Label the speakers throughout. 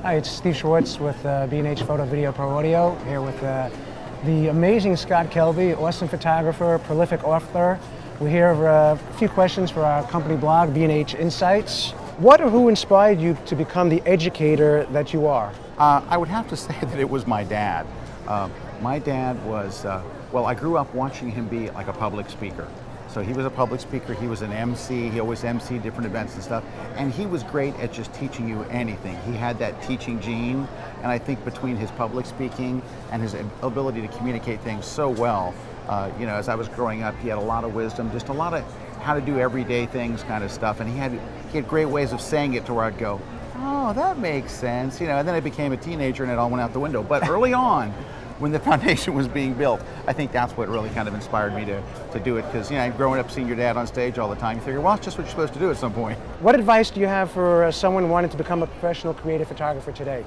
Speaker 1: Hi, it's Steve Schwartz with B&H Photo Video Pro Audio, here with the amazing Scott Kelby, awesome photographer, prolific author. We're here for a few questions for our company blog, B&H Insights. What or who inspired you to become the educator that you are?
Speaker 2: I would have to say that it was my dad. My dad was, well, I grew up watching him be like a public speaker. So he was a public speaker, he was an MC, he always emceed different events and stuff, and he was great at just teaching you anything. He had that teaching gene, and I think between his public speaking and his ability to communicate things so well, as I was growing up, he had a lot of wisdom, just a lot of how to do everyday things kind of stuff, and he had great ways of saying it to where I'd go, oh, that makes sense, and then I became a teenager and it all went out the window. But early on, when the foundation was being built, I think that's what really kind of inspired me to do it, because growing up seeing your dad on stage all the time, you figure, well, it's just what you're supposed to do at some point.
Speaker 1: What advice do you have for someone wanting to become a professional creative photographer today?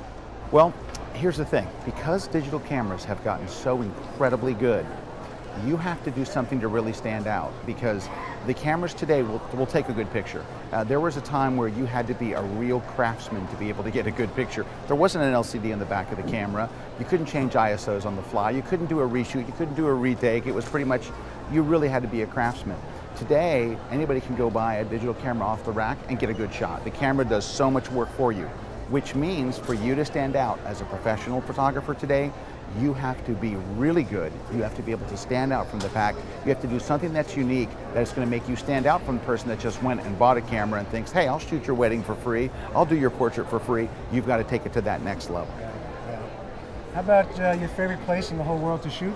Speaker 2: Well, here's the thing, because digital cameras have gotten so incredibly good, you have to do something to really stand out, because the cameras today will take a good picture. There was a time where you had to be a real craftsman to be able to get a good picture. There wasn't an LCD in the back of the camera. You couldn't change ISOs on the fly. You couldn't do a reshoot. You couldn't do a retake. It was pretty much, you really had to be a craftsman. Today, anybody can go buy a digital camera off the rack and get a good shot. The camera does so much work for you, which means for you to stand out as a professional photographer today, you have to be really good. You have to be able to stand out from the pack. You have to do something that's unique, that's going to make you stand out from the person that just went and bought a camera and thinks, hey, I'll shoot your wedding for free, I'll do your portrait for free. You've got to take it to that next level.
Speaker 1: Yeah. How about your favorite place in the whole world to shoot?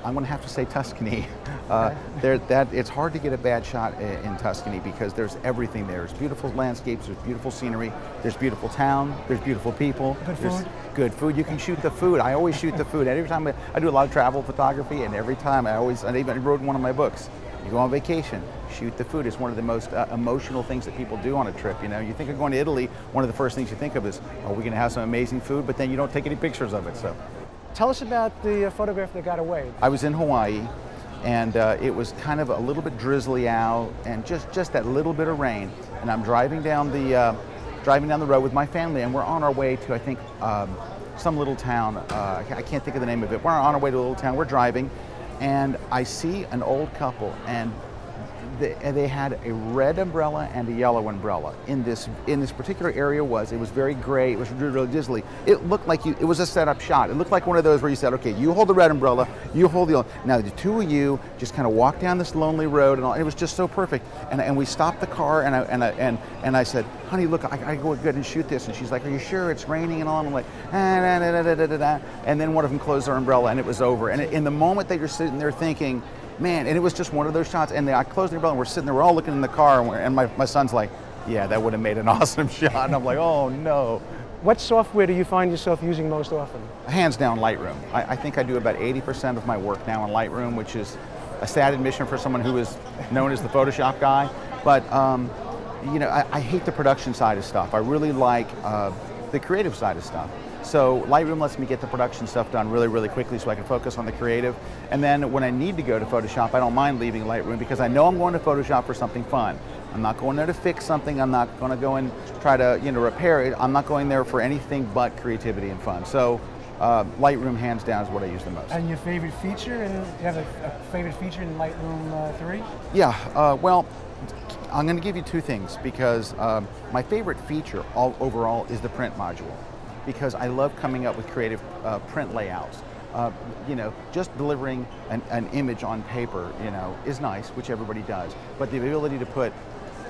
Speaker 2: I'm going to have to say Tuscany.
Speaker 1: Okay.
Speaker 2: It's hard to get a bad shot in Tuscany because there's everything there. There's beautiful landscapes, there's beautiful scenery, there's beautiful town, there's beautiful people.
Speaker 1: Good food.
Speaker 2: There's good food. You can shoot the food. I always shoot the food. Every time I do a lot of travel photography, and every time I even wrote in one of my books, you go on vacation, shoot the food. It's one of the most emotional things that people do on a trip. You think of going to Italy, one of the first things you think of is, are we going to have some amazing food? But then you don't take any pictures of it. So.
Speaker 1: Tell us about the photograph that got away.
Speaker 2: I was in Hawaii, and it was kind of a little bit drizzly out, and just that little bit of rain. And I'm driving down the road with my family, and we're on our way to, I think, some little town. I can't think of the name of it. We're on our way to a little town. We're driving, and I see an old couple, and they had a red umbrella and a yellow umbrella. In this particular area it was very gray, it was really drizzly. It looked like it was a setup shot. It looked like one of those where you said, okay, you hold the red umbrella, you hold the yellow. Now the two of you just kind of walk down this lonely road, and it was just so perfect. And we stopped the car, and I said, honey, look, I go good and shoot this. And she's like, are you sure? It's raining and all. And I'm like, and then one of them closed their umbrella, and it was over. And in the moment that you're sitting there thinking, man, and it was just one of those shots, and I closed the umbrella, and we're sitting there, we're all looking in the car, and my son's like, yeah, that would have made an awesome shot. And I'm like, oh no.
Speaker 1: What software do you find yourself using most often?
Speaker 2: Hands down, Lightroom. I think I do about 80% of my work now in Lightroom, which is a sad admission for someone who is known as the Photoshop guy. But I hate the production side of stuff. I really like the creative side of stuff. So Lightroom lets me get the production stuff done really, really quickly so I can focus on the creative. And then when I need to go to Photoshop, I don't mind leaving Lightroom because I know I'm going to Photoshop for something fun. I'm not going there to fix something. I'm not going to go and try to repair it. I'm not going there for anything but creativity and fun. So Lightroom, hands down, is what I use the most.
Speaker 1: And your favorite feature? Do you have a favorite feature in Lightroom 3?
Speaker 2: Yeah, well, I'm going to give you two things because my favorite feature overall is the print module, because I love coming up with creative print layouts. Just delivering an image on paper, is nice, which everybody does. But the ability to put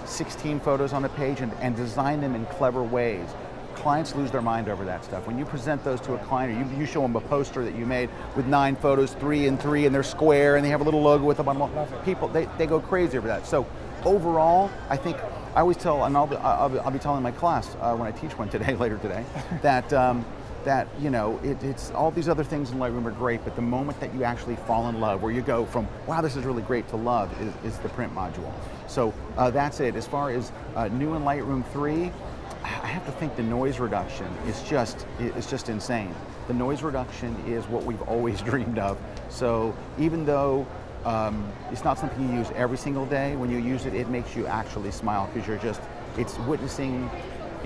Speaker 2: 16 photos on a page and design them in clever ways, clients lose their mind over that stuff. When you present those to a client, or you show them a poster that you made with 9 photos, 3 and 3, and they're square, and they have a little logo with them on them, people, they go crazy over that. So overall, I think, I always tell, and I'll be telling my class when I teach one later today, that it's all these other things in Lightroom are great, but the moment that you actually fall in love, where you go from, wow, this is really great, to love, is the print module. So that's it. As far as new in Lightroom 3, I have to think the noise reduction is just insane. The noise reduction is what we've always dreamed of. So even though it's not something you use every single day, when you use it, it makes you actually smile, because it's witnessing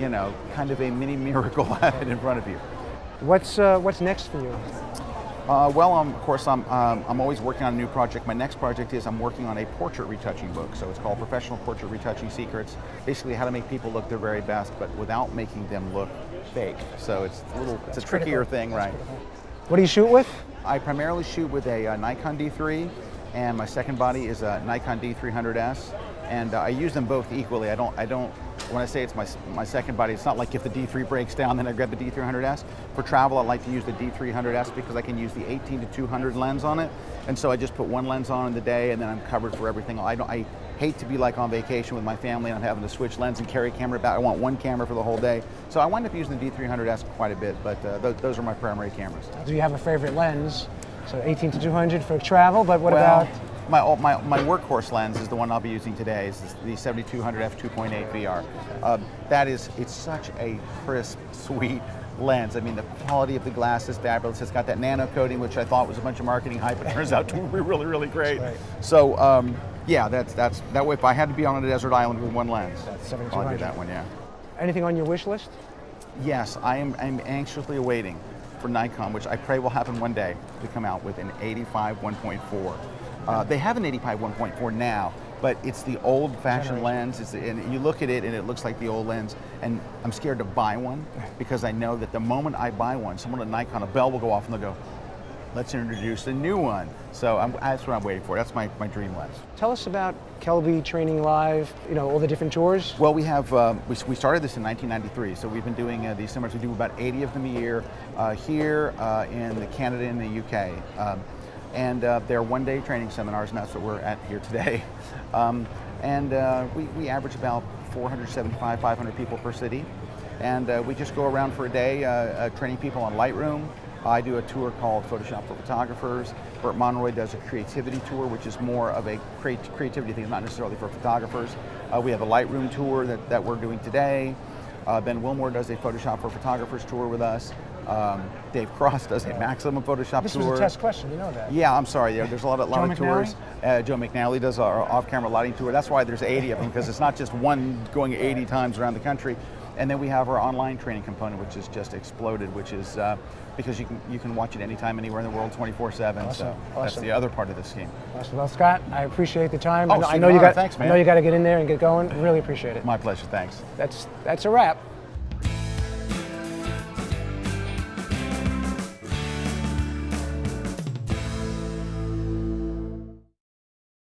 Speaker 2: you know, kind of a mini miracle in front of you.
Speaker 1: What's next for you?
Speaker 2: Well, of course, I'm always working on a new project. My next project is I'm working on a portrait retouching book. So it's called Professional Portrait Retouching Secrets. Basically, how to make people look their very best, but without making them look fake. So it's a trickier thing, right?
Speaker 1: What do you shoot with?
Speaker 2: I primarily shoot with a Nikon D3, and my second body is a Nikon D300S, and I use them both equally. I don't. When I say it's my second body, it's not like if the D3 breaks down, then I grab the D300S. For travel, I like to use the D300S because I can use the 18-200 lens on it, and so I just put one lens on in the day, and then I'm covered for everything. I hate to be like on vacation with my family and I'm having to switch lens and carry a camera back. I want one camera for the whole day. So I wind up using the D300S quite a bit, but those are my primary cameras.
Speaker 1: Do you have a favorite lens? So 18-200 for travel, but what about?
Speaker 2: My workhorse lens is the one I'll be using today. Is the 7200 f2.8 VR. It's such a crisp, sweet lens. I mean, the quality of the glass is fabulous. It's got that nano coating, which I thought was a bunch of marketing hype. It turns out to be really, really great. Right. So yeah, that's that way. If I had to be on a desert island with one lens, I'll do that one. Yeah.
Speaker 1: Anything on your wish list?
Speaker 2: Yes, I'm anxiously awaiting for Nikon, which I pray will happen one day, to come out with an 85 1.4. They have an 85 1.4 now, but it's the old-fashioned lens. And you look at it, and it looks like the old lens. And I'm scared to buy one because I know that the moment I buy one, someone at Nikon, a bell will go off, and they'll go, "Let's introduce a new one." So that's what I'm waiting for. That's my dream lens.
Speaker 1: Tell us about Kelby Training Live. You know, all the different tours.
Speaker 2: Well, we have we started this in 1993, so we've been doing these seminars. We do about 80 of them a year here in Canada and the UK. And they're one-day training seminars, and that's what we're at here today. We average about 475, 500 people per city. And we just go around for a day training people on Lightroom. I do a tour called Photoshop for Photographers. Bert Monroy does a creativity tour, which is more of a creativity thing, not necessarily for photographers. We have a Lightroom tour that we're doing today. Ben Wilmore does a Photoshop for Photographers tour with us. Dave Cross does a Maximum Photoshop tour.
Speaker 1: This was a test question, you know that.
Speaker 2: Yeah, I'm sorry. There's a lot of tours. Joe McNally does our off-camera lighting tour. That's why there's 80 of them, because it's not just one going 80 times around the country. And then we have our online training component, which has just exploded, which is because you can watch it anytime, anywhere in the world, 24/7.
Speaker 1: Awesome.
Speaker 2: So
Speaker 1: awesome.
Speaker 2: That's the other part of the scheme.
Speaker 1: Awesome. Well, Scott, I appreciate the time.
Speaker 2: Oh,
Speaker 1: I know you got.
Speaker 2: Thanks, man.
Speaker 1: I know you got to get in there and get going. Really appreciate it.
Speaker 2: My pleasure. Thanks.
Speaker 1: That's a wrap.